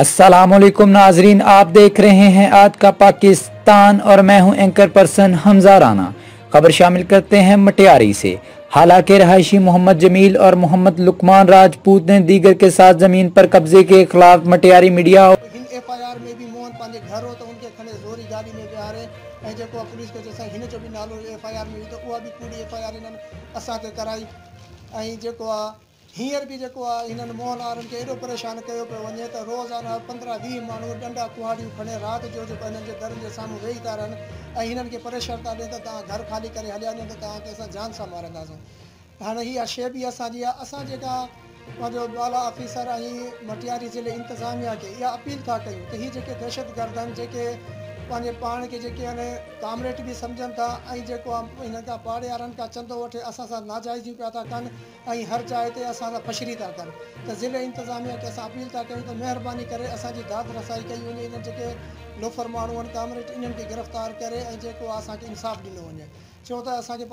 अस्सलामुअलैकुम नाजरीन, आप देख रहे हैं आज का पाकिस्तान और मैं हूं एंकर पर्सन हमजा राना। खबर शामिल करते हैं मटियारी से। हालांकि रहायशी मोहम्मद जमील और मोहम्मद लुकमान राजपूत ने दीगर के साथ जमीन पर कब्जे के खिलाफ मटियारी मीडिया FIR में भी मोहन पंहिंजे घर हो तो उनके खणे ज़ोरी गाड़ी में विहारे ऐं जेको पुलिस खे चयोसीं हिन जो बि नालो FIR में हुई त उहा बि पूरी FIR इन्हनि असांखे कराई। ऐं जेको आहे हींअर बि जेको आहे हिननि मोहन वारनि खे एॾो परेशान कयो पियो वञे त रोज़ाना 15-20 माण्हू डंडा कुहाड़ियूं खणे राति जो जेको हिननि जे दरनि जे साम्हूं वेही था रहनि ऐं हिननि खे परेशान था ॾियनि त तव्हां घर ख़ाली करे हलिया वञो त तव्हांखे असां जान सां मारंदासीं। हाणे हीअ शइ बि असांजी आहे। असां जेका पंहिंजो बाला ऑफिसर ऐं मटियारी ज़िले इंतिज़ामिया खे इहा अपील था कयूं त हीअ जेके दहशतगर्द आहिनि जेके पंहिंजे पाण खे जेके हाणे कामरेड बि सम्झनि था ऐं जेको आहे हिन खां पाड़े वारनि खां चंदो वठे असां सां नाजाइज़ियूं पिया था कनि ऐं हर जाइ ते असां सां फशरी था कनि। त ज़िले इंतिज़ामिया खे असां अपील था कयूं त महिरबानी करे असांजी दाद रसाई कई वञे, इन्हनि जेके लोफर माण्हू आहिनि कामरेड इन्हनि खे गिरफ़्तार करे ऐं जेको आहे असांखे इंसाफ़ ॾिनो वञे। छो त असांखे